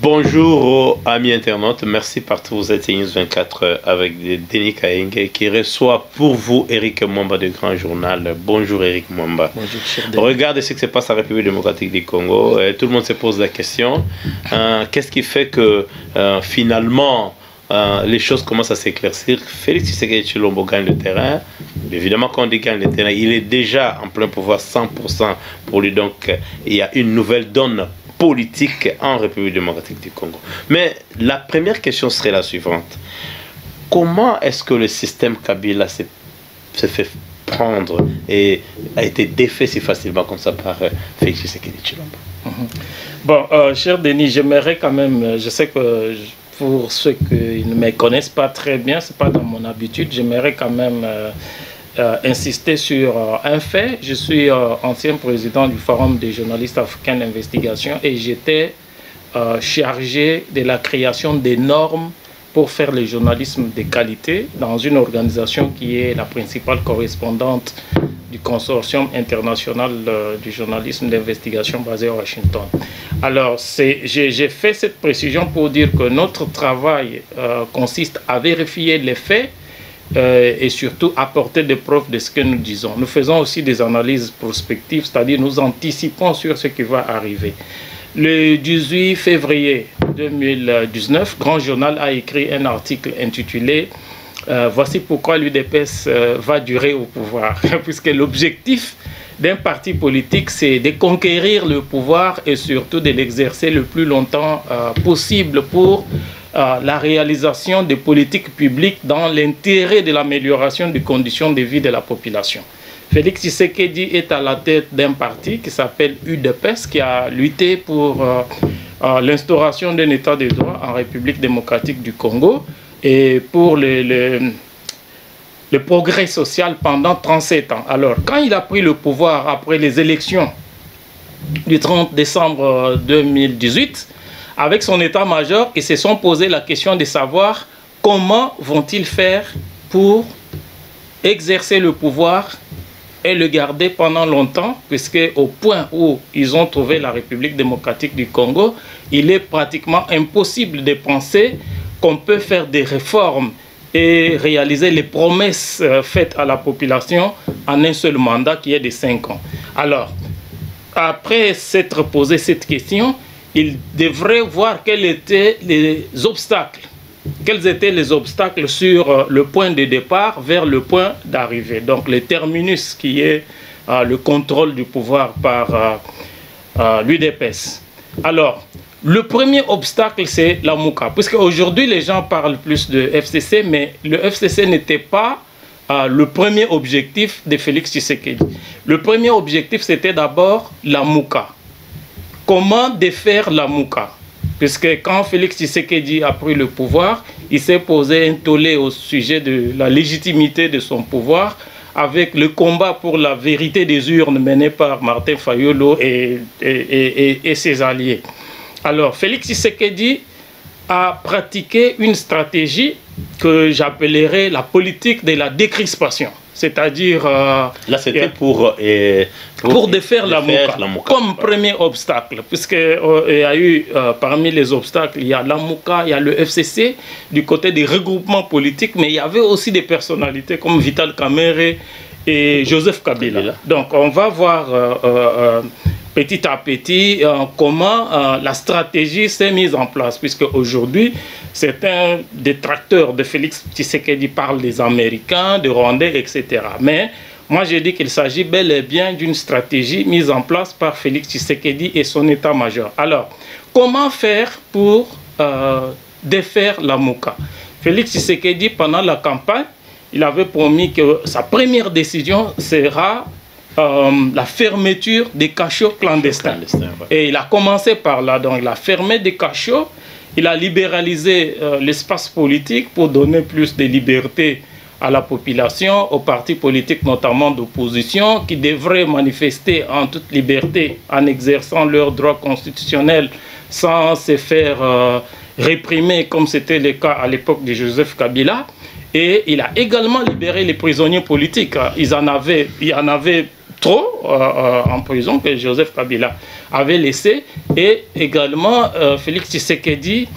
Bonjour amis internautes, merci partout, vous êtes News 24 avec Denis Kaenge qui reçoit pour vous Eric Mwamba du Grand Journal. Bonjour Eric Mwamba. Bonjour cher Denis. Regardez ce qui se passe en République démocratique du Congo, tout le monde se pose la question, qu'est-ce qui fait que finalement les choses commencent à s'éclaircir? Félix Tshisekedi Tshilombo gagne le terrain. Évidemment, quand on dit gagne le terrain, il est déjà en plein pouvoir 100% pour lui, donc il y a une nouvelle donne politique en République démocratique du Congo. Mais la première question serait la suivante. Comment est-ce que le système Kabila se fait prendre et a été défait si facilement comme ça par Félix Tshisekedi Tshilombo? Bon, cher Denis, j'aimerais quand même, je sais que pour ceux qui ne me connaissent pas très bien, ce n'est pas dans mon habitude, j'aimerais quand même insister sur un fait. Je suis ancien président du Forum des journalistes africains d'investigation et j'étais chargé de la création des normes pour faire le journalisme de qualité dans une organisation qui est la principale correspondante du consortium international du journalisme d'investigation basé à Washington. Alors, j'ai fait cette précision pour dire que notre travail consiste à vérifier les faits et surtout apporter des preuves de ce que nous disons. Nous faisons aussi des analyses prospectives, c'est-à-dire nous anticipons sur ce qui va arriver. Le 18 février 2019, Grand Journal a écrit un article intitulé « Voici pourquoi l'UDPS va durer au pouvoir », puisque l'objectif d'un parti politique, c'est de conquérir le pouvoir et surtout de l'exercer le plus longtemps possible pour la réalisation des politiques publiques dans l'intérêt de l'amélioration des conditions de vie de la population. Félix Tshisekedi est à la tête d'un parti qui s'appelle UDPS, qui a lutté pour l'instauration d'un état de droit en République démocratique du Congo et pour le progrès social pendant 37 ans. Alors, quand il a pris le pouvoir après les élections du 30 décembre 2018, avec son état-major, ils se sont posé la question de savoir comment vont-ils faire pour exercer le pouvoir et le garder pendant longtemps, puisque au point où ils ont trouvé la République démocratique du Congo, il est pratiquement impossible de penser qu'on peut faire des réformes et réaliser les promesses faites à la population en un seul mandat qui est de 5 ans. Alors, après s'être posé cette question, il devrait voir quels étaient les obstacles. Quels étaient les obstacles sur le point de départ vers le point d'arrivée. Donc le terminus qui est le contrôle du pouvoir par l'UDPS. Alors, le premier obstacle, c'est la Mouka. Puisque aujourd'hui, les gens parlent plus de FCC, mais le FCC n'était pas le premier objectif de Félix Tshisekedi. Le premier objectif, c'était d'abord la Mouka. Comment défaire la Mouka? Puisque quand Félix Tshisekedi a pris le pouvoir, il s'est posé un tollé au sujet de la légitimité de son pouvoir avec le combat pour la vérité des urnes mené par Martin Fayolo et ses alliés. Alors, Félix Tshisekedi a pratiqué une stratégie que j'appellerais la politique de la décrispation. C'est-à-dire... là, c'était pour défaire la Mouka. Comme premier obstacle. Puisqu'il y a eu, parmi les obstacles, il y a la Mouka, il y a le FCC, du côté des regroupements politiques, mais il y avait aussi des personnalités comme Vital Kamerhe et Joseph Kabila. Donc, on va voir petit à petit comment la stratégie s'est mise en place. Puisque aujourd'hui, certains détracteurs de Félix Tshisekedi parlent des Américains, des Rwandais, etc. Mais moi, je dis qu'il s'agit bel et bien d'une stratégie mise en place par Félix Tshisekedi et son état-major. Alors, comment faire pour défaire la Mouka? Félix Tshisekedi, pendant la campagne, il avait promis que sa première décision sera la fermeture des cachots clandestins. Et il a commencé par là. Donc, il a fermé des cachots, il a libéralisé l'espace politique pour donner plus de liberté à la population, aux partis politiques, notamment d'opposition, qui devraient manifester en toute liberté en exerçant leurs droits constitutionnels sans se faire réprimer comme c'était le cas à l'époque de Joseph Kabila. Et il a également libéré les prisonniers politiques. Il y en avait trop en prison que Joseph Kabila avait laissé. Et également, Félix Tshisekedi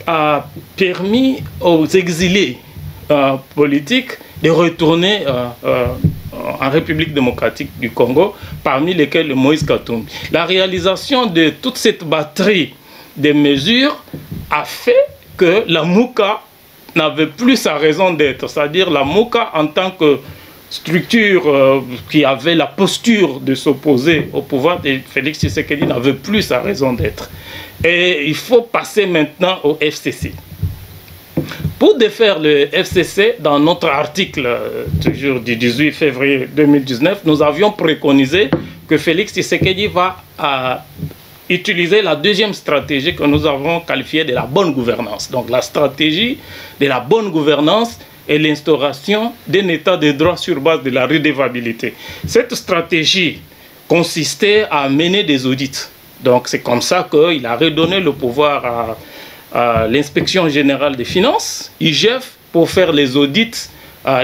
a permis aux exilés politiques de retourner en République démocratique du Congo, parmi lesquels Moïse Katumbi. La réalisation de toute cette batterie de mesures a fait que la MOUCA n'avait plus sa raison d'être, c'est-à-dire la MOUCA en tant que structure qui avait la posture de s'opposer au pouvoir de Félix Tshisekedi n'avait plus sa raison d'être. Et il faut passer maintenant au FCC. Pour défaire le FCC, dans notre article toujours du 18 février 2019, nous avions préconisé que Félix Tshisekedi va utiliser la deuxième stratégie que nous avons qualifiée de la bonne gouvernance. Donc la stratégie de la bonne gouvernance et l'instauration d'un état de droit sur base de la redevabilité. Cette stratégie consistait à mener des audits. Donc c'est comme ça qu'il a redonné le pouvoir à l'inspection générale des finances, IGF, pour faire les audits.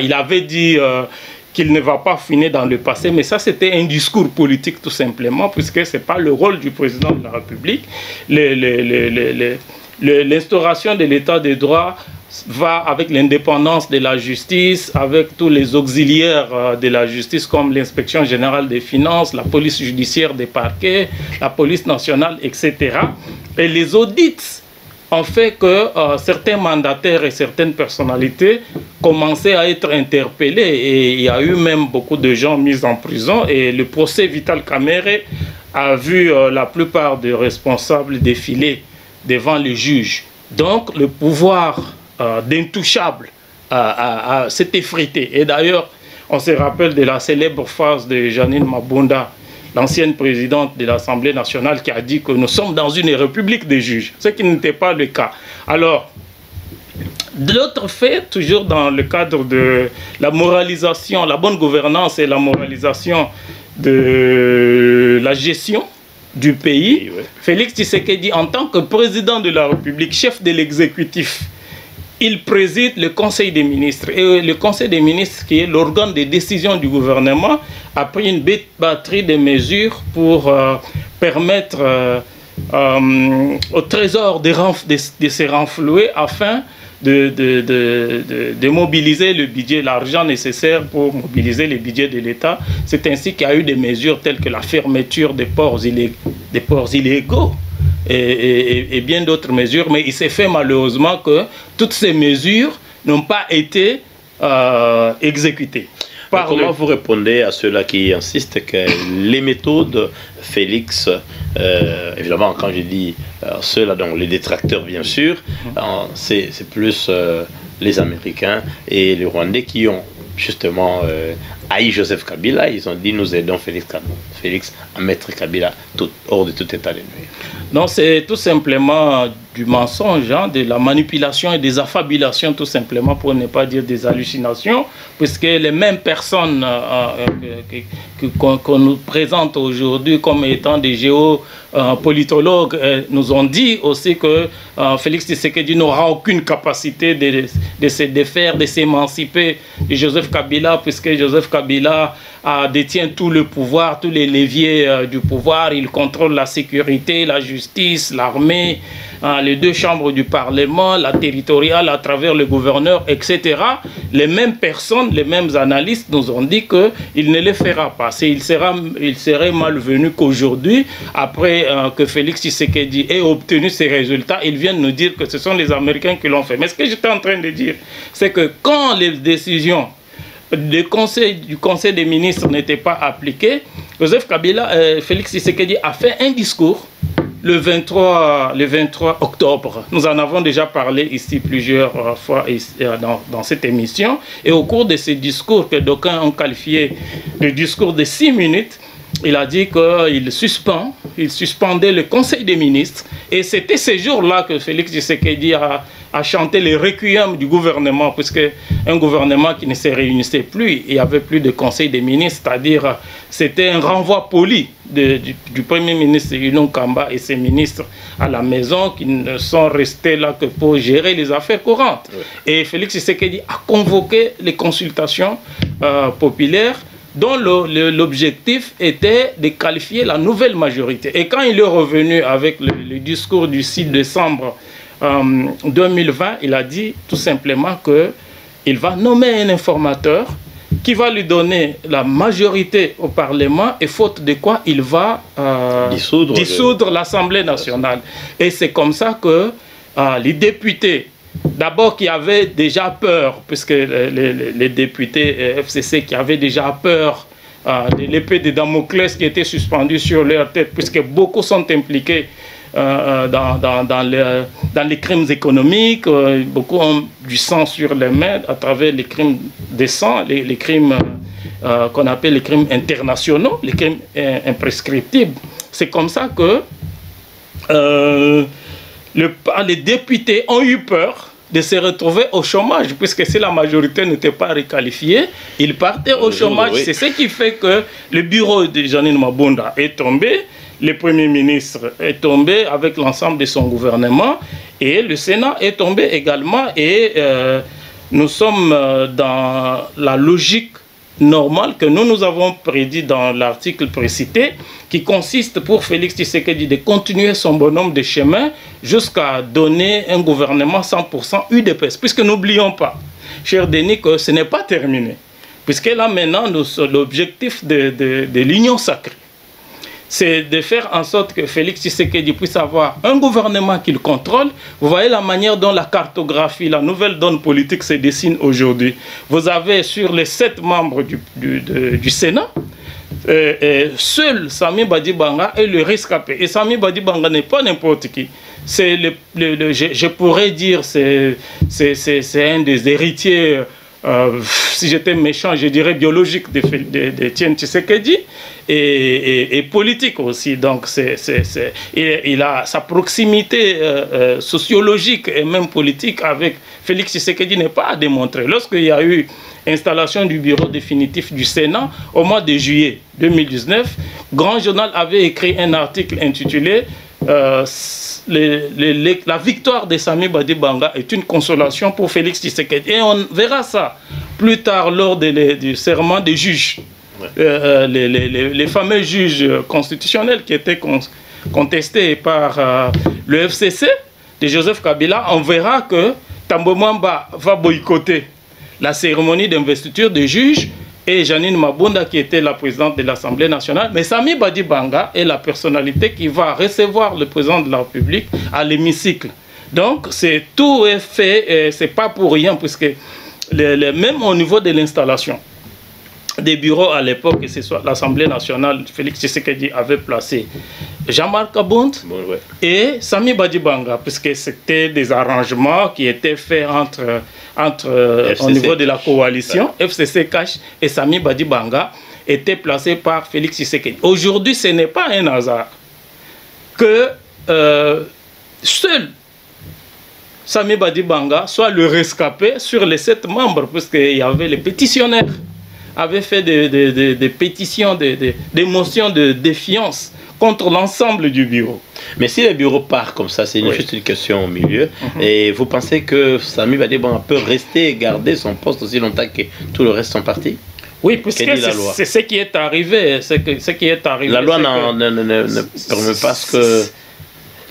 Il avait dit qu'il ne va pas finir dans le passé, mais ça c'était un discours politique tout simplement, puisque ce n'est pas le rôle du président de la République. L'instauration de l'état de droit va avec l'indépendance de la justice, avec tous les auxiliaires de la justice comme l'inspection générale des finances, la police judiciaire des parquets, la police nationale, etc. Et les audits ont fait que certains mandataires et certaines personnalités commençaient à être interpellés et il y a eu même beaucoup de gens mis en prison et le procès Vital Kamerhe a vu la plupart des responsables défiler devant le juge. Donc le pouvoir d'intouchable s'est effrité. Et d'ailleurs, on se rappelle de la célèbre phrase de Janine Mabunda, l'ancienne présidente de l'Assemblée nationale, qui a dit que nous sommes dans une république des juges, ce qui n'était pas le cas. Alors, d'autres faits, toujours dans le cadre de la moralisation, la bonne gouvernance et la moralisation de la gestion du pays, oui. Félix Tshisekedi, en tant que président de la République, chef de l'exécutif, il préside le Conseil des ministres. Et le Conseil des ministres, qui est l'organe de décision du gouvernement, a pris une batterie de mesures pour permettre au Trésor de se renflouer afin de mobiliser le budget, l'argent nécessaire pour mobiliser le budget de l'État. C'est ainsi qu'il y a eu des mesures telles que la fermeture des ports illégaux et bien d'autres mesures. Mais il s'est fait malheureusement que toutes ces mesures n'ont pas été exécutées. Comment vous répondez à ceux-là qui insistent que les méthodes Félix, évidemment quand je dis ceux-là, donc les détracteurs bien sûr, c'est plus les Américains et les Rwandais qui ont justement haï Joseph Kabila. Ils ont dit nous aidons Félix à mettre Kabila hors de tout état de nuire. Non, c'est tout simplement du mensonge, hein, de la manipulation et des affabulations tout simplement, pour ne pas dire des hallucinations, puisque les mêmes personnes qu'on nous présente aujourd'hui comme étant des géopolitologues nous ont dit aussi que Félix Tshisekedi n'aura aucune capacité de se défaire, de s'émanciper de Joseph Kabila, puisque Joseph Kabila détient tout le pouvoir, tous les leviers du pouvoir. Il contrôle la sécurité, la justice, l'armée, les deux chambres du Parlement, la territoriale à travers le gouverneur, etc. Les mêmes personnes, les mêmes analystes nous ont dit qu'il ne le fera pas. Il serait malvenu qu'aujourd'hui, après que Félix Tshisekedi ait obtenu ces résultats, ils viennent nous dire que ce sont les Américains qui l'ont fait. Mais ce que j'étais en train de dire, c'est que quand les décisions du Conseil des ministres n'étaient pas appliquées, Joseph Kabila, Félix Tshisekedi a fait un discours le 23 octobre. Nous en avons déjà parlé ici plusieurs fois dans cette émission. Et au cours de ce discours que d'aucuns ont qualifié de discours de 6 minutes, il a dit qu'il suspendait le Conseil des ministres. Et c'était ce jour-là que Félix Tshisekedi a chanté le requiem du gouvernement, puisque un gouvernement qui ne se réunissait plus, il n'y avait plus de Conseil des ministres, c'est-à-dire c'était un renvoi poli du Premier ministre Yunon Kamba et ses ministres à la maison, qui ne sont restés là que pour gérer les affaires courantes. Oui. Et Félix Tshisekedi a convoqué les consultations populaires dont l'objectif était de qualifier la nouvelle majorité. Et quand il est revenu avec le discours du 6 décembre 2020, il a dit tout simplement qu'il va nommer un informateur qui va lui donner la majorité au Parlement et faute de quoi il va dissoudre l'Assemblée nationale. Et c'est comme ça que les députés, d'abord qui avaient déjà peur, puisque les députés FCC qui avaient déjà peur de l'épée de Damoclès qui était suspendue sur leur tête, puisque beaucoup sont impliqués dans les crimes économiques, beaucoup ont du sang sur les mains à travers les crimes de sang, les crimes qu'on appelle les crimes internationaux, les crimes imprescriptibles. C'est comme ça que les députés ont eu peur de se retrouver au chômage, puisque si la majorité n'était pas requalifiée, ils partaient au chômage. Oui. C'est ce qui fait que le bureau de Janine Mabunda est tombé, le Premier ministre est tombé avec l'ensemble de son gouvernement, et le Sénat est tombé également, et nous sommes dans la logique normale que nous avons prédit dans l'article précité, qui consiste pour Félix Tshisekedi de continuer son bonhomme de chemin jusqu'à donner un gouvernement 100% UDPS. Puisque n'oublions pas, cher Denis, que ce n'est pas terminé. Puisque là maintenant, l'objectif de l'union sacrée, c'est de faire en sorte que Félix Tshisekedi puisse avoir un gouvernement qu'il contrôle. Vous voyez la manière dont la cartographie, la nouvelle donne politique se dessine aujourd'hui. Vous avez sur les 7 membres du Sénat, seul Sami Badibanga est le rescapé. Et Sami Badibanga n'est pas n'importe qui. C'est je pourrais dire c'est un des héritiers, si j'étais méchant, je dirais biologique d'Étienne Tshisekedi. Et politique aussi. Donc, il a sa proximité sociologique et même politique avec Félix Tshisekedi n'est pas à démontrer. Lorsqu'il y a eu installation du bureau définitif du Sénat au mois de juillet 2019, Grand Journal avait écrit un article intitulé la victoire de Sami Badibanga est une consolation pour Félix Tshisekedi. Et on verra ça plus tard lors du serment des juges. Les fameux juges constitutionnels qui étaient contestés par le FCC de Joseph Kabila, on verra que Tambo Mwamba va boycotter la cérémonie d'investiture des juges et Janine Mabunda qui était la présidente de l'Assemblée nationale. Mais Sami Badibanga est la personnalité qui va recevoir le président de la République à l'hémicycle. Donc tout est fait, c'est pas pour rien, puisque même au niveau de l'installation des bureaux à l'époque, que ce soit l'Assemblée nationale, Félix Tshisekedi avait placé Jean-Marc Abound et Sami Badibanga, puisque c'était des arrangements qui étaient faits au niveau de la coalition, FCC Cash et Sami Badibanga étaient placés par Félix Tshisekedi. Aujourd'hui, ce n'est pas un hasard que seul Sami Badibanga soit le rescapé sur les 7 membres, puisqu'il y avait les pétitionnaires avait fait des pétitions, des motions de défiance contre l'ensemble du bureau. Mais si le bureau part comme ça, c'est juste une question au milieu, et vous pensez que Sami Badibanga peut rester et garder son poste aussi longtemps que tout le reste sont partis? Oui, puisque c'est ce qui est arrivé. La loi ne permet pas ce que...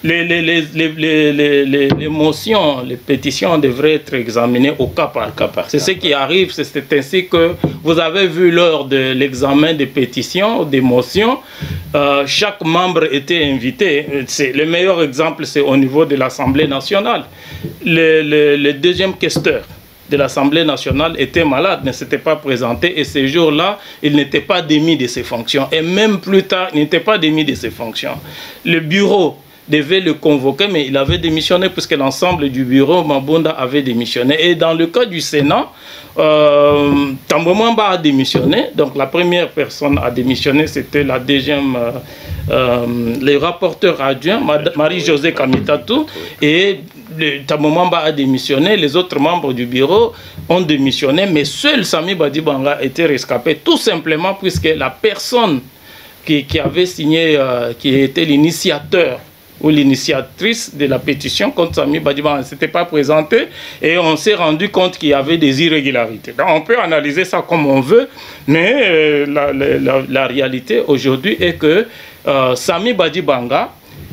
Les motions, les pétitions devraient être examinées au cas par cas. C'est ce qui arrive, c'est ainsi que vous avez vu lors de l'examen des pétitions, des motions, chaque membre était invité. Le meilleur exemple, c'est au niveau de l'Assemblée nationale. Le deuxième questeur de l'Assemblée nationale était malade, ne s'était pas présenté, et ce jour-là, il n'était pas démis de ses fonctions. Et même plus tard, il n'était pas démis de ses fonctions. Le bureau devait le convoquer, mais il avait démissionné puisque l'ensemble du bureau Mabunda avait démissionné. Et dans le cas du Sénat, Tambo Mwamba a démissionné. Donc la première personne à démissionner, c'était la deuxième, le rapporteur adjoint, Marie-Josée Kamitatou, et Tambo Mwamba a démissionné. Les autres membres du bureau ont démissionné, mais seul Sami Badibanga était rescapé, tout simplement puisque la personne qui avait signé, qui était l'initiateur ou l'initiatrice de la pétition contre Sami Badibanga ne s'était pas présentée et on s'est rendu compte qu'il y avait des irrégularités. Donc on peut analyser ça comme on veut, mais la réalité aujourd'hui est que Sami Badibanga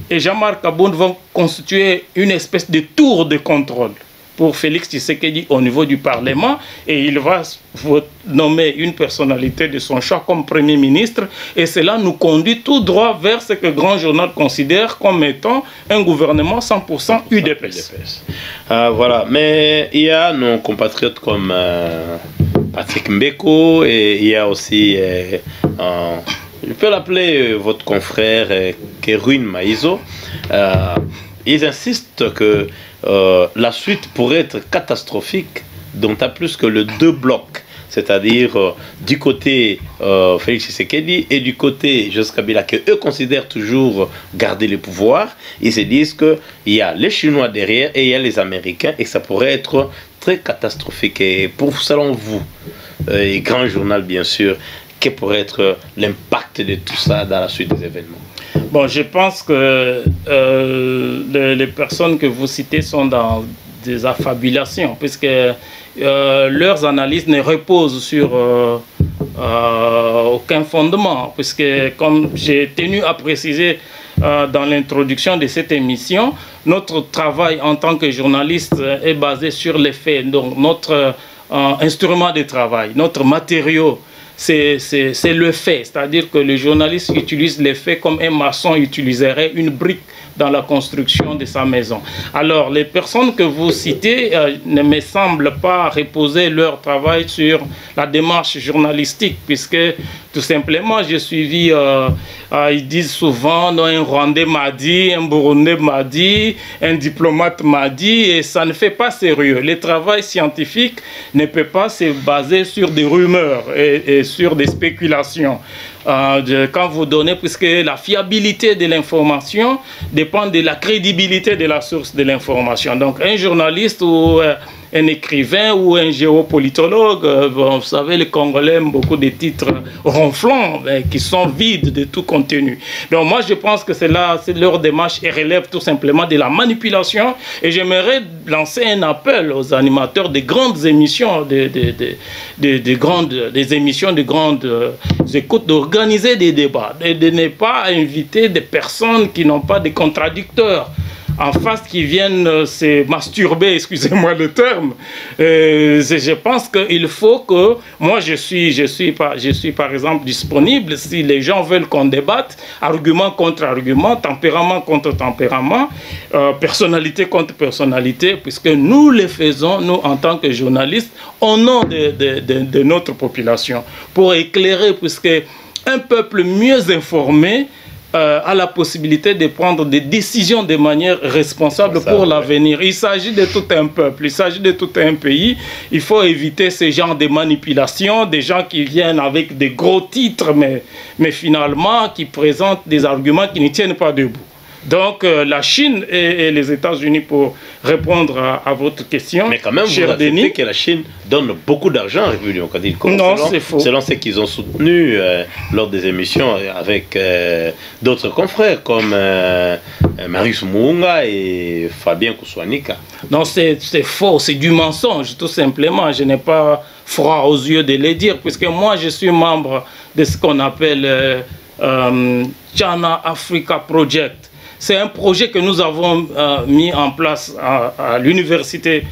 et Jean-Marc Aboune vont constituer une espèce de tour de contrôle pour Félix Tshisekedi au niveau du Parlement, et il va nommer une personnalité de son choix comme Premier ministre, et cela nous conduit tout droit vers ce que le Grand Journal considère comme étant un gouvernement 100% UDPS. Voilà, mais il y a nos compatriotes comme Patrick Mbeko, et il y a aussi, je peux l'appeler votre confrère Kerouin Maïzo. Ils insistent que la suite pourrait être catastrophique, d'autant plus que les deux blocs, c'est-à-dire du côté Félix Tshisekedi et du côté Joseph Kabila, que eux considèrent toujours garder le pouvoir, ils se disent qu'il y a les Chinois derrière et il y a les Américains, et ça pourrait être très catastrophique. Et selon vous, et Grand Journal bien sûr, quel pourrait être l'impact de tout ça dans la suite des événements? Bon, je pense que les personnes que vous citez sont dans des affabulations, puisque leurs analyses ne reposent sur aucun fondement, puisque comme j'ai tenu à préciser dans l'introduction de cette émission, notre travail en tant que journaliste est basé sur les faits. Donc notre instrument de travail, notre matériau, c'est le fait, c'est-à-dire que le journaliste utilise les faits comme un maçon utiliserait une brique dans la construction de sa maison. Alors, les personnes que vous citez ne me semblent pas reposer leur travail sur la démarche journalistique, puisque tout simplement, j'ai suivi, ils disent souvent, non, un Rwandais m'a dit, un Burundais m'a dit, un diplomate m'a dit, et ça ne fait pas sérieux. Le travail scientifique ne peut pas se baser sur des rumeurs et sur des spéculations. Quand vous donnez, puisque la fiabilité de l'information dépend de la crédibilité de la source de l'information. Donc un journaliste ou un écrivain ou un géopolitologue, vous savez, les Congolais aiment beaucoup de titres ronflants qui sont vides de tout contenu. Donc moi je pense que c'est leur démarche et relève tout simplement de la manipulation, et j'aimerais lancer un appel aux animateurs des grandes émissions, des émissions de grandes écoutes, d'organiser des débats, de ne pas inviter des personnes qui n'ont pas de contradicteurs en face, qui viennent se masturber, excusez-moi le terme. Je pense qu'il faut que, moi je suis par exemple disponible, si les gens veulent qu'on débatte, argument contre argument, tempérament contre tempérament, personnalité contre personnalité, puisque nous le faisons, nous en tant que journalistes, au nom de notre population, pour éclairer, puisque un peuple mieux informé a la possibilité de prendre des décisions de manière responsable pour l'avenir. Il s'agit de tout un peuple, il s'agit de tout un pays. Il faut éviter ce genre de manipulation, des gens qui viennent avec des gros titres, mais finalement qui présentent des arguments qui ne tiennent pas debout. Donc la Chine et les États-Unis, pour répondre à votre question, mais quand même, vous acceptez que la Chine donne beaucoup d'argent à République démocratique du Congo. Non, c'est faux. Selon ce qu'ils ont soutenu lors des émissions avec d'autres confrères comme Marius Muunga et Fabien Kouswanika. Non, c'est faux, c'est du mensonge, tout simplement. Je n'ai pas froid aux yeux de le dire, puisque moi je suis membre de ce qu'on appelle China Africa Project. C'est un projet que nous avons mis en place à l'université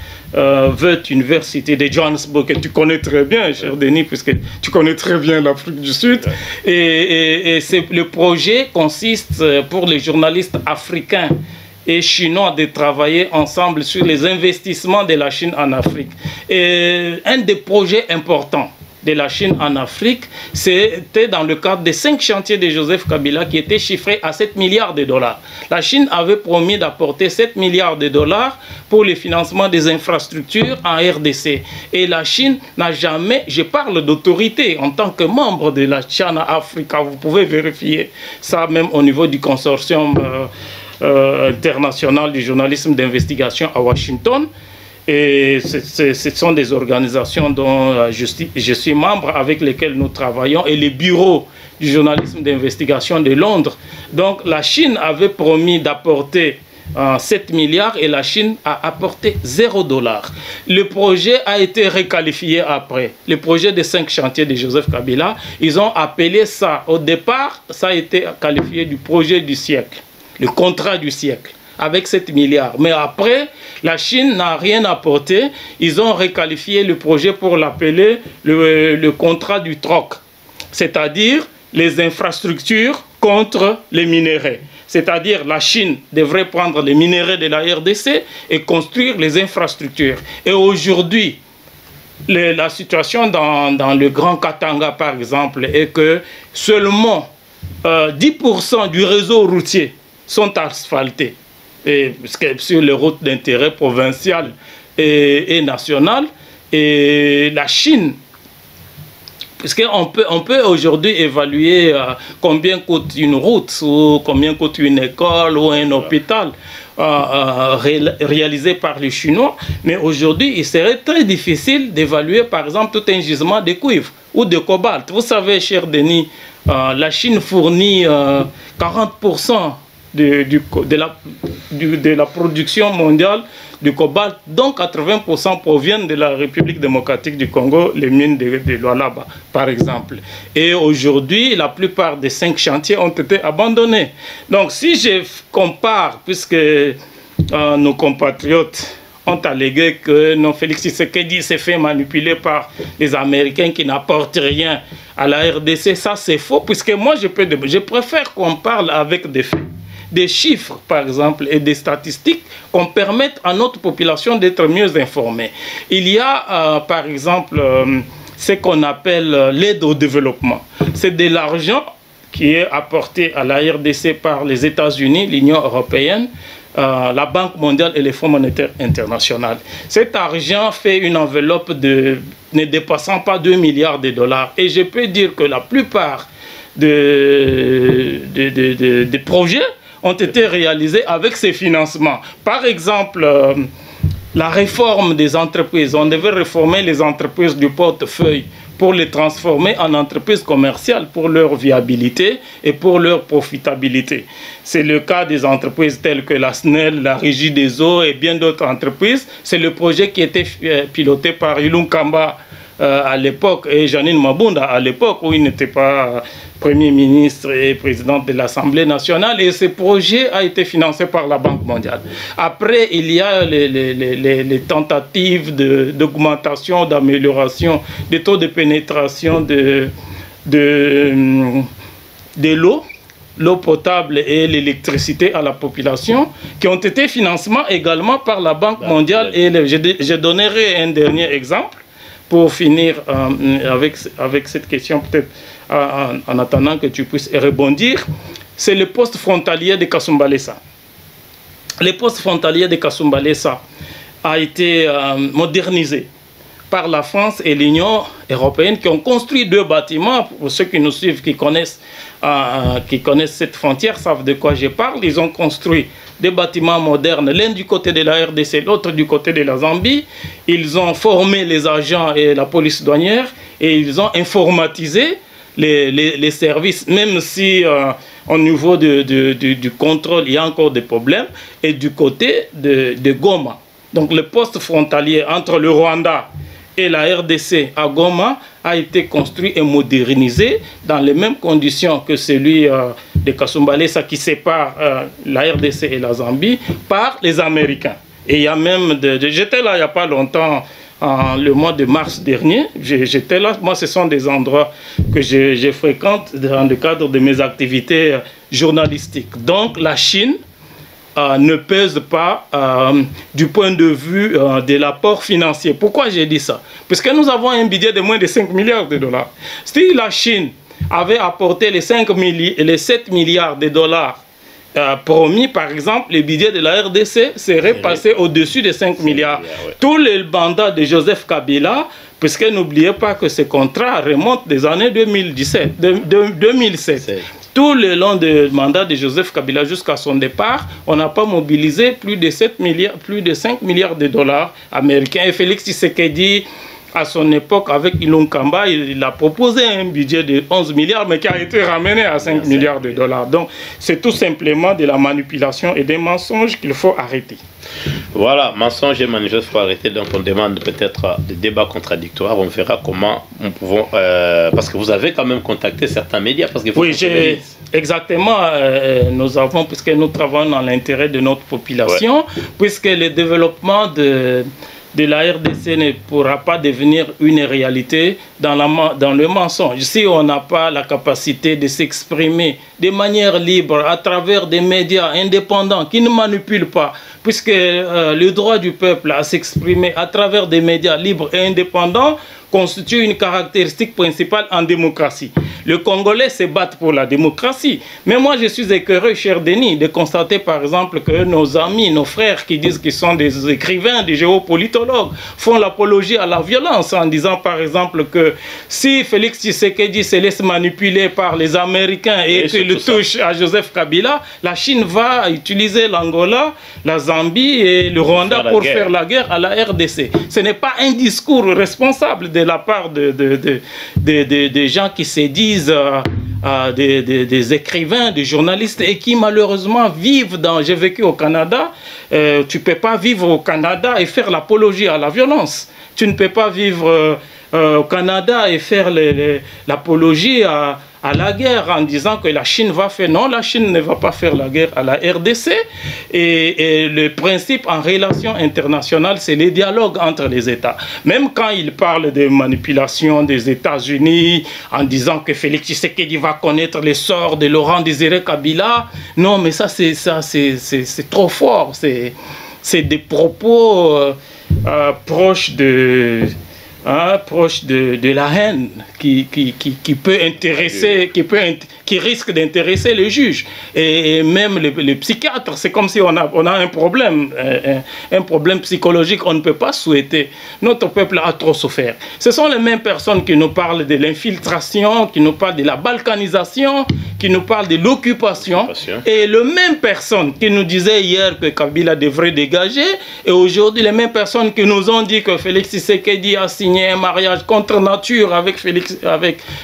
Université de Johannesburg, que tu connais très bien, cher Denis, puisque tu connais très bien l'Afrique du Sud. Et le projet consiste pour les journalistes africains et chinois de travailler ensemble sur les investissements de la Chine en Afrique. Et un des projets importants de la Chine en Afrique, c'était dans le cadre des 5 chantiers de Joseph Kabila qui étaient chiffrés à 7 milliards de dollars. La Chine avait promis d'apporter 7 milliards de dollars pour le financement des infrastructures en RDC. Et la Chine n'a jamais, je parle d'autorité en tant que membre de la China Africa, vous pouvez vérifier ça même au niveau du consortium international du journalisme d'investigation à Washington. Et ce sont des organisations dont je suis membre, avec lesquelles nous travaillons, et les bureaux du journalisme d'investigation de Londres Donc la Chine avait promis d'apporter 7 milliards et la Chine a apporté 0 $. Le projet a été requalifié après. Le projet des 5 chantiers de Joseph Kabila, ils ont appelé ça, au départ, ça a été qualifié du projet du siècle, le contrat du siècle, avec 7 milliards. Mais après, la Chine n'a rien apporté. Ils ont requalifié le projet pour l'appeler le contrat du troc, c'est-à-dire les infrastructures contre les minéraux. C'est-à-dire la Chine devrait prendre les minéraux de la RDC et construire les infrastructures. Et aujourd'hui, la situation dans le Grand Katanga, par exemple, est que seulement 10% du réseau routier sont asphaltés. Et, sur les routes d'intérêt provincial et national. Et la Chine, parce qu'on peut aujourd'hui évaluer combien coûte une route, ou combien coûte une école ou un hôpital réalisé par les Chinois. Mais aujourd'hui, il serait très difficile d'évaluer, par exemple, tout un gisement de cuivre ou de cobalt. Vous savez, cher Denis, la Chine fournit 40% de la production mondiale du cobalt, dont 80% proviennent de la République démocratique du Congo, les mines de Lualaba, par exemple. Et aujourd'hui, la plupart des 5 chantiers ont été abandonnés. Donc, si je compare, puisque nos compatriotes ont allégué que non, Félix Tshisekedi s'est fait manipuler par les Américains qui n'apportent rien à la RDC, ça c'est faux, puisque moi je préfère qu'on parle avec des faits, des chiffres par exemple et des statistiques, qu'on permette à notre population d'être mieux informée. Il y a par exemple ce qu'on appelle l'aide au développement. C'est de l'argent qui est apporté à la RDC par les États-Unis, l'Union européenne, la Banque mondiale et le Fonds monétaire international. Cet argent fait une enveloppe ne dépassant pas 2 milliards de dollars. Et je peux dire que la plupart des projets ont été réalisés avec ces financements. Par exemple, la réforme des entreprises. On devait réformer les entreprises du portefeuille pour les transformer en entreprises commerciales pour leur viabilité et pour leur profitabilité. C'est le cas des entreprises telles que la SNEL, la Régie des eaux et bien d'autres entreprises. C'est le projet qui était piloté par Ilunga Kamba à l'époque et Janine Mabunda à l'époque où il n'était pas Premier ministre et président de l'Assemblée nationale, et ce projet a été financé par la Banque mondiale. Après, il y a les tentatives d'augmentation, d'amélioration des taux de pénétration de l'eau potable et l'électricité à la population, qui ont été financés également par la Banque mondiale. Et je donnerai un dernier exemple pour finir avec cette question, peut-être en attendant que tu puisses rebondir. C'est le poste frontalier de Kasumbalesa. Le poste frontalier de Kasumbalesa a été modernisé par la France et l'Union européenne, qui ont construit 2 bâtiments. Pour ceux qui nous suivent, qui connaissent cette frontière, savent de quoi je parle. Ils ont construit 2 bâtiments modernes, l'un du côté de la RDC, l'autre du côté de la Zambie. Ils ont formé les agents et la police douanière et ils ont informatisé les services, même si au niveau du contrôle, il y a encore des problèmes. Et du côté de Goma, donc le poste frontalier entre le Rwanda et la RDC à Goma a été construit et modernisé dans les mêmes conditions que celui de Kasumbalesa qui sépare la RDC et la Zambie par les Américains. Et il y a même, j'étais là il n'y a pas longtemps, le mois de mars dernier, j'étais là. Moi, ce sont des endroits que je fréquente dans le cadre de mes activités journalistiques. Donc la Chine ne pèse pas du point de vue de l'apport financier. Pourquoi j'ai dit ça? Parce que nous avons un budget de moins de 5 milliards de dollars. Si la Chine avait apporté les 7 milliards de dollars promis, par exemple, le budget de la RDC serait passé au-dessus de 5 milliards. Ouais. Tout le mandat de Joseph Kabila, parce que n'oubliez pas que ce contrat remonte des années 2007. Tout le long du mandat de Joseph Kabila jusqu'à son départ, on n'a pas mobilisé plus de 5 milliards de dollars américains. Et Félix Tshisekedi à son époque, avec Ilunkamba, il a proposé un budget de 11 milliards, mais qui a été ramené à 5 milliards de dollars. Donc, c'est tout simplement de la manipulation et des mensonges qu'il faut arrêter. Voilà, mensonges et manifestes, il faut arrêter. Donc, on demande peut-être des débats contradictoires. On verra comment nous pouvons... parce que vous avez quand même contacté certains médias. Parce qu'il faut exactement. Nous avons, puisque nous travaillons dans l'intérêt de notre population, puisque le développement de la RDC ne pourra pas devenir une réalité dans le mensonge. Si on n'a pas la capacité de s'exprimer de manière libre à travers des médias indépendants qui ne manipulent pas, puisque le droit du peuple à s'exprimer à travers des médias libres et indépendants constitue une caractéristique principale en démocratie. Le Congolais se bat pour la démocratie. Mais moi, je suis écœuré, cher Denis, de constater par exemple que nos amis, nos frères qui disent qu'ils sont des écrivains, des géopolitologues, font l'apologie à la violence en disant par exemple que si Félix Tshisekedi se laisse manipuler par les Américains et qu'il le touche à Joseph Kabila, la Chine va utiliser l'Angola, la Zambie et le Rwanda pour faire la guerre à la RDC. Ce n'est pas un discours responsable de la part des gens qui se disent des écrivains, des journalistes et qui malheureusement vivent dans... J'ai vécu au Canada, tu ne peux pas vivre au Canada et faire l'apologie à la violence. Tu ne peux pas vivre au Canada et faire l'apologie à la guerre en disant que la Chine va faire... Non, la Chine ne va pas faire la guerre à la RDC. Et le principe en relation internationale, c'est le dialogue entre les États. Même quand il parle de manipulation des États-Unis, en disant que Félix Tshisekedi va connaître les sorts de Laurent Désiré Kabila, non, mais ça c'est trop fort. C'est des propos proches de la haine qui peut intéresser, qui risque d'intéresser le juge. Et même les psychiatres, c'est comme si on a un problème psychologique, on ne peut pas souhaiter. Notre peuple a trop souffert. Ce sont les mêmes personnes qui nous parlent de l'infiltration, qui nous parlent de la balkanisation, qui nous parlent de l'occupation. Et les mêmes personnes qui nous disaient hier que Kabila devrait dégager, et aujourd'hui les mêmes personnes qui nous ont dit que Félix Tshisekedi a signé un mariage contre nature avec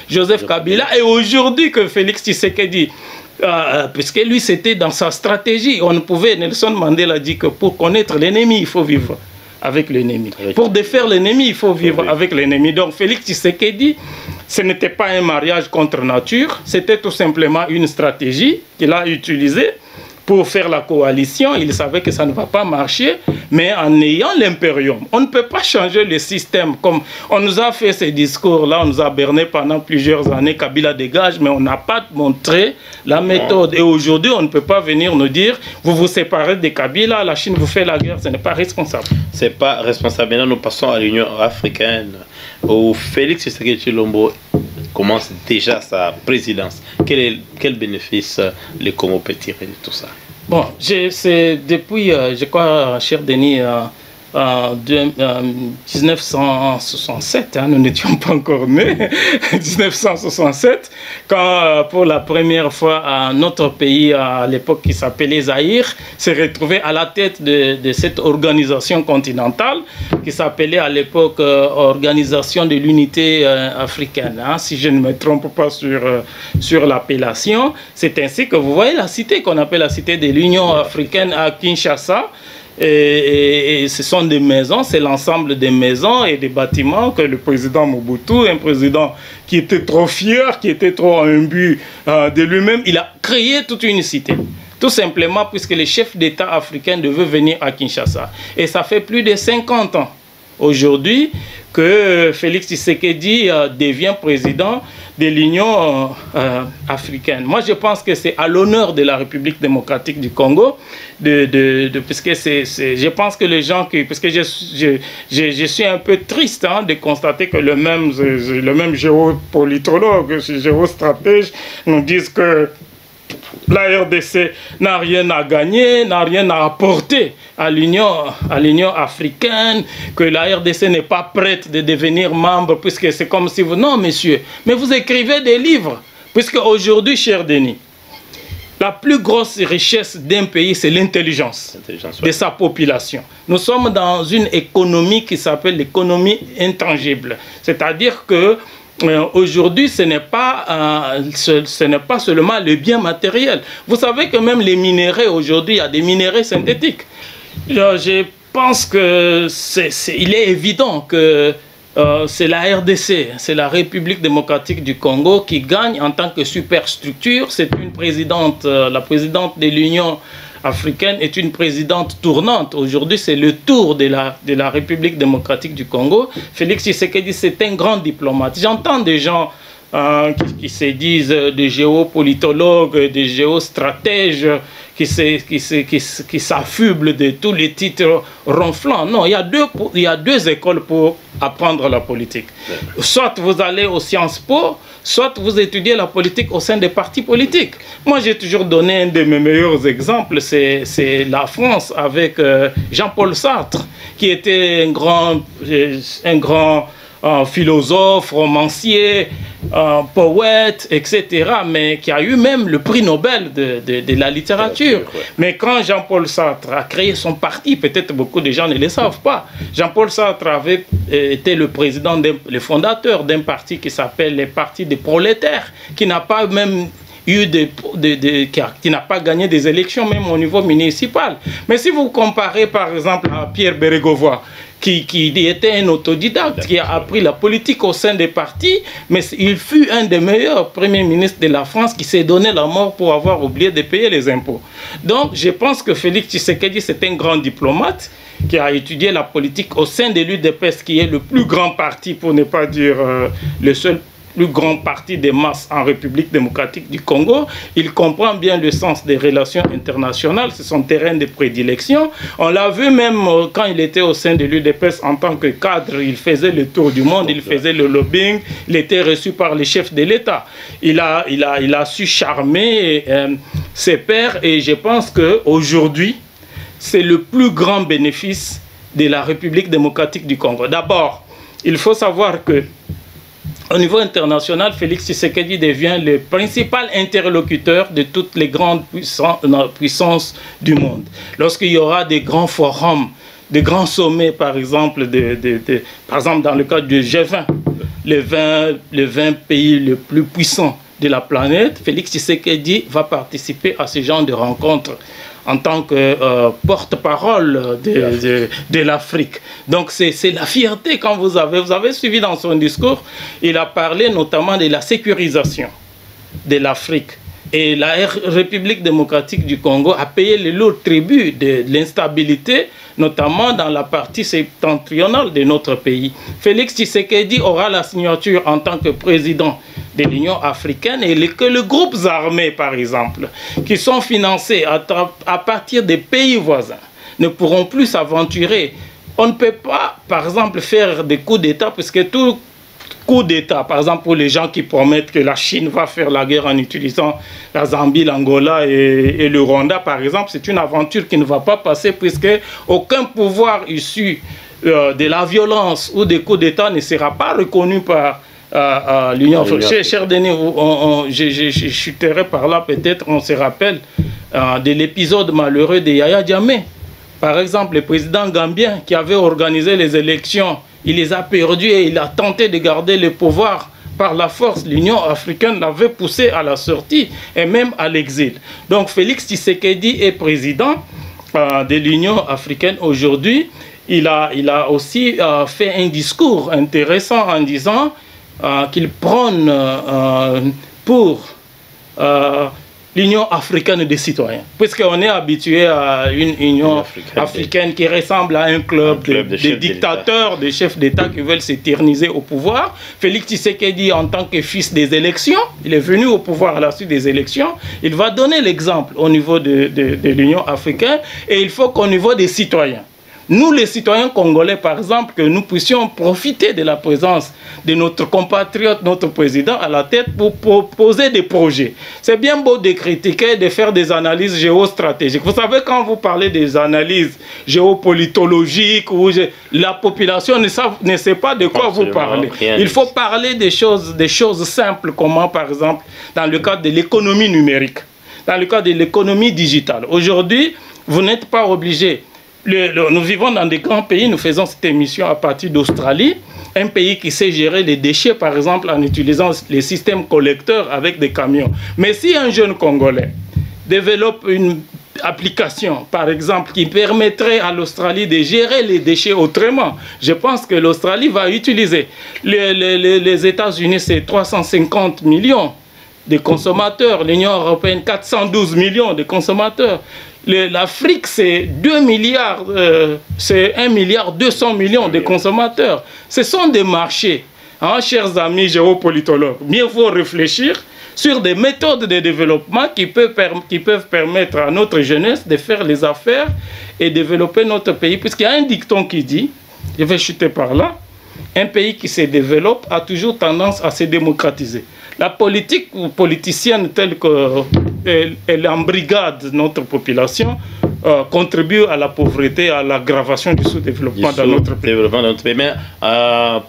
Joseph Kabila, et aujourd'hui que Félix Tshisekedi, puisque lui c'était dans sa stratégie, Nelson Mandela dit que pour connaître l'ennemi, il faut vivre avec l'ennemi. Pour défaire l'ennemi, il faut vivre avec l'ennemi. Donc Félix Tshisekedi, ce n'était pas un mariage contre nature, c'était tout simplement une stratégie qu'il a utilisée pour faire la coalition. Il savait que ça ne va pas marcher, mais en ayant l'impérium, on ne peut pas changer le système. Comme on nous a fait ces discours-là, on nous a berné pendant plusieurs années, Kabila dégage, mais on n'a pas montré la méthode. Et aujourd'hui, on ne peut pas venir nous dire, vous vous séparez de Kabila, la Chine vous fait la guerre, ce n'est pas responsable. Ce n'est pas responsable. Maintenant, nous passons à l'Union africaine, où Félix Tshisekedi Tshilombo commence déjà sa présidence. Quel bénéfice le Congo peut tirer de tout ça? Bon, c'est depuis, je crois, cher Denis, en 1967, nous n'étions pas encore nés, 1967, quand pour la première fois notre pays, à l'époque qui s'appelait Zaïre, s'est retrouvé à la tête de cette organisation continentale qui s'appelait à l'époque Organisation de l'Unité africaine, si je ne me trompe pas sur l'appellation. C'est ainsi que vous voyez la cité qu'on appelle la cité de l'Union africaine à Kinshasa. Et ce sont des maisons, c'est l'ensemble des maisons et des bâtiments que le président Mobutu, un président qui était trop fier, qui était trop imbu de lui-même, il a créé toute une cité. Tout simplement puisque les chefs d'État africains devaient venir à Kinshasa. Et ça fait plus de 50 ans aujourd'hui que Félix Tshisekedi devient président de l'Union africaine. Moi, je pense que c'est à l'honneur de la République démocratique du Congo, puisque je pense que les gens parce que je suis un peu triste de constater que le même géopolitologue, géostratège, nous disent que la RDC n'a rien à gagner, n'a rien à apporter à l'Union africaine, que la RDC n'est pas prête de devenir membre, puisque c'est comme si vous... Non, monsieur, mais vous écrivez des livres, puisque aujourd'hui, cher Denis, La plus grosse richesse d'un pays, c'est l'intelligence de sa population. Nous sommes dans une économie qui s'appelle l'économie intangible. C'est-à-dire que aujourd'hui, ce n'est pas seulement le bien matériel. Vous savez que même les minéraux, aujourd'hui, il y a des minéraux synthétiques. Je pense qu'il est évident que c'est la RDC, c'est la République démocratique du Congo qui gagne en tant que superstructure. C'est une présidente, la présidente de l'Union africaine est une présidente tournante. Aujourd'hui, c'est le tour de la République démocratique du Congo. Félix Tshisekedi, c'est un grand diplomate. J'entends des gens qui se disent des géopolitologues, des géostratèges, qui s'affublent de tous les titres ronflants. Non, il y a deux écoles pour apprendre la politique. Soit vous allez aux Sciences Po, soit vous étudiez la politique au sein des partis politiques. Moi, j'ai toujours donné un de mes meilleurs exemples, c'est la France avec Jean-Paul Sartre, qui était un grand philosophe, romancier, poète, etc., mais qui a eu même le prix Nobel de la littérature. Mais quand Jean-Paul Sartre a créé son parti, peut-être beaucoup de gens ne le savent pas, Jean-Paul Sartre avait été le président, le fondateur d'un parti qui s'appelle le Parti des prolétaires, qui n'a pas même qui n'a pas gagné des élections même au niveau municipal. Mais si vous comparez par exemple à Pierre Bérégovoy, qui était un autodidacte, qui a appris la politique au sein des partis, mais il fut un des meilleurs premiers ministres de la France qui s'est donné la mort pour avoir oublié de payer les impôts. Donc je pense que Félix Tshisekedi, c'est un grand diplomate qui a étudié la politique au sein de l'UDPS, qui est le plus grand parti, pour ne pas dire le seul plus grand parti des masses en République démocratique du Congo. Il comprend bien le sens des relations internationales, c'est son terrain de prédilection. On l'a vu même quand il était au sein de l'UDPS en tant que cadre, il faisait le tour du monde, il faisait le lobbying, il était reçu par les chefs de l'État. Il a su charmer ses pairs et je pense qu'aujourd'hui, c'est le plus grand bénéfice de la République démocratique du Congo. D'abord, il faut savoir que au niveau international, Félix Tshisekedi devient le principal interlocuteur de toutes les grandes puissances du monde. Lorsqu'il y aura des grands forums, des grands sommets, par exemple, par exemple dans le cadre du G20, les 20 pays les plus puissants de la planète, Félix Tshisekedi va participer à ce genre de rencontres en tant que porte-parole de l'Afrique. Donc c'est la fierté quand vous avez suivi dans son discours, il a parlé notamment de la sécurisation de l'Afrique. Et la République démocratique du Congo a payé le lourd tribut de l'instabilité, notamment dans la partie septentrionale de notre pays. Félix Tshisekedi aura la signature en tant que président de l'Union africaine et que les groupes armés, par exemple, qui sont financés à partir des pays voisins, ne pourront plus s'aventurer. On ne peut pas, par exemple, faire des coups d'État, puisque tout coup d'État, par exemple pour les gens qui promettent que la Chine va faire la guerre en utilisant la Zambie, l'Angola et le Rwanda, par exemple, c'est une aventure qui ne va pas passer puisque aucun pouvoir issu de la violence ou des coups d'État ne sera pas reconnu par l'Union africaine. Cher Denis, je chuterai par là, peut-être on se rappelle de l'épisode malheureux de Yaya Jammeh. Par exemple, le président gambien qui avait organisé les élections, il les a perdus et il a tenté de garder le pouvoir par la force. L'Union africaine l'avait poussé à la sortie et même à l'exil. Donc Félix Tshisekedi est président de l'Union africaine aujourd'hui. Il a aussi fait un discours intéressant en disant qu'il prône pour l'Union africaine des citoyens, puisqu'on est habitué à une Union africaine qui ressemble à un club de dictateurs, de chefs d'État qui veulent s'éterniser au pouvoir. Félix Tshisekedi, en tant que fils des élections, il est venu au pouvoir à la suite des élections, il va donner l'exemple au niveau de l'Union africaine, et il faut qu'au niveau des citoyens, nous les citoyens congolais par exemple, que nous puissions profiter de la présence de notre compatriote, notre président à la tête pour proposer des projets. C'est bien beau de critiquer, de faire des analyses géostratégiques. Vous savez, quand vous parlez des analyses géopolitologiques, la population ne sait pas de quoi vous parlez. Il faut parler des choses simples, comme par exemple dans le cadre de l'économie numérique. dans le cadre de l'économie digitale. Aujourd'hui, vous n'êtes pas obligé. Nous vivons dans des grands pays, nous faisons cette émission à partir d'Australie, un pays qui sait gérer les déchets, par exemple, en utilisant les systèmes collecteurs avec des camions. Mais si un jeune Congolais développe une application, par exemple, qui permettrait à l'Australie de gérer les déchets autrement, je pense que l'Australie va utiliser. Les États-Unis, c'est 350 millions de consommateurs, l'Union européenne, 412 millions de consommateurs. L'Afrique, c'est 2 milliards, c'est 1 milliard 200 millions de consommateurs. Ce sont des marchés. Hein, chers amis géopolitologues, mieux vaut réfléchir sur des méthodes de développement qui peuvent permettre à notre jeunesse de faire les affaires et développer notre pays. Puisqu'il y a un dicton qui dit, je vais chuter par là, un pays qui se développe a toujours tendance à se démocratiser. La politique ou politicienne telle qu'elle embrigade notre population contribue à la pauvreté, à l'aggravation du sous-développement dans notre pays. Mais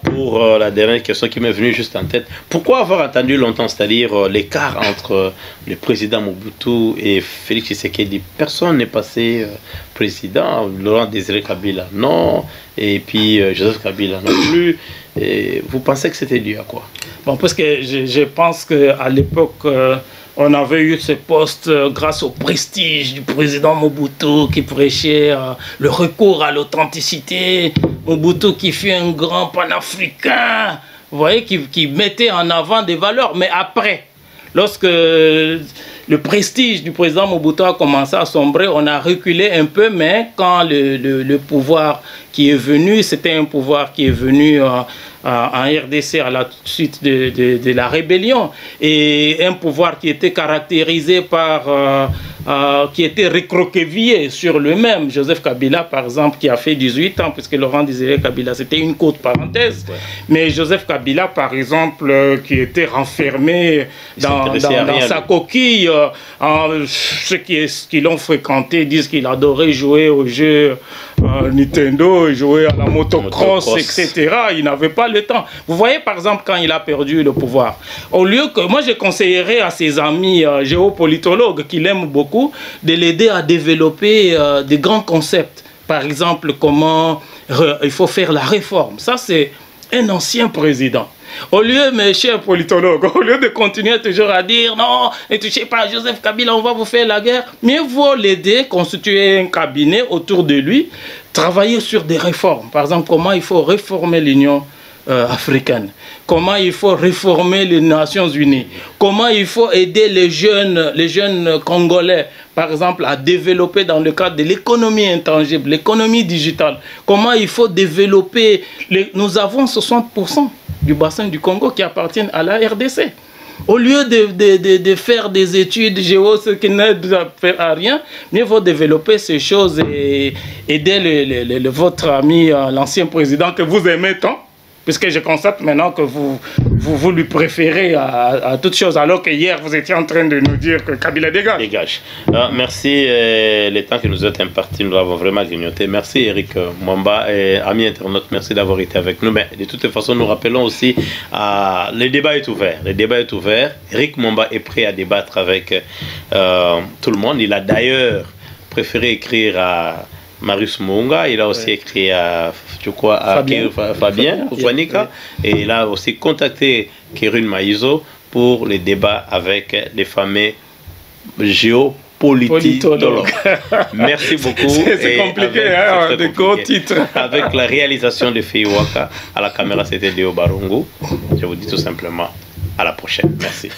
pour la dernière question qui m'est venue juste en tête, pourquoi avoir attendu longtemps, c'est-à-dire l'écart entre le président Mobutu et Félix Tshisekedi? Personne n'est passé président, Laurent Désiré Kabila non, et puis Joseph Kabila non plus. Et vous pensez que c'était dû à quoi? Bon, parce que je pense qu'à l'époque, on avait eu ce poste grâce au prestige du président Mobutu qui prêchait le recours à l'authenticité. Mobutu qui fut un grand panafricain, vous voyez, qui mettait en avant des valeurs. Mais après, lorsque le prestige du président Mobutu a commencé à sombrer, on a reculé un peu, mais quand le pouvoir qui est venu, c'était un pouvoir qui est venu en RDC à la suite de la rébellion, et un pouvoir qui était caractérisé par, qui était recroquevillé sur lui-même. Joseph Kabila, par exemple, qui a fait 18 ans, puisque Laurent Désiré Kabila, c'était une courte parenthèse, mais Joseph Kabila, par exemple, qui était renfermé dans sa coquille, ceux qui l'ont fréquenté disent qu'il adorait jouer aux jeux Nintendo, jouer à la motocross, etc. Il n'avait pas le temps. Vous voyez, par exemple, quand il a perdu le pouvoir, au lieu que, moi je conseillerais à ses amis géopolitologues qui l'aiment beaucoup, de l'aider à développer des grands concepts. Par exemple, comment il faut faire la réforme. Ça, c'est un ancien président. Au lieu, mes chers politologues, au lieu de continuer toujours à dire non, ne touchez pas à Joseph Kabila, on va vous faire la guerre, mieux vaut l'aider, constituer un cabinet autour de lui, travailler sur des réformes. Par exemple, comment il faut réformer l'Union africaine, comment il faut réformer les Nations Unies, comment il faut aider les jeunes Congolais, par exemple, à développer dans le cadre de l'économie intangible, l'économie digitale, comment il faut développer, nous avons 60% du bassin du Congo qui appartiennent à la RDC. Au lieu de faire des études géo, ce qui n'aide à rien, mieux vaut développer ces choses et aider votre ami, l'ancien président que vous aimez tant, puisque je constate maintenant que vous lui préférez à toute chose, alors que hier vous étiez en train de nous dire que Kabila dégage. Dégage. Merci, le temps que nous êtes imparti, nous l'avons vraiment grignoté. Merci Eric Mwamba, et amis internautes, merci d'avoir été avec nous. Mais de toute façon, nous rappelons aussi, le débat est ouvert. Le débat est ouvert. Eric Mwamba est prêt à débattre avec tout le monde. Il a d'ailleurs préféré écrire à Marius Munga, il a aussi écrit à, je crois, à Fabien Oufanika, et il a aussi contacté Kérun Maïzo pour les débats avec les fameux géopolitologues. Merci beaucoup. C'est compliqué, hein, de gros titres. Avec la réalisation de Feiwaka, à la caméra c'était Léo Barongo. Je vous dis tout simplement à la prochaine. Merci.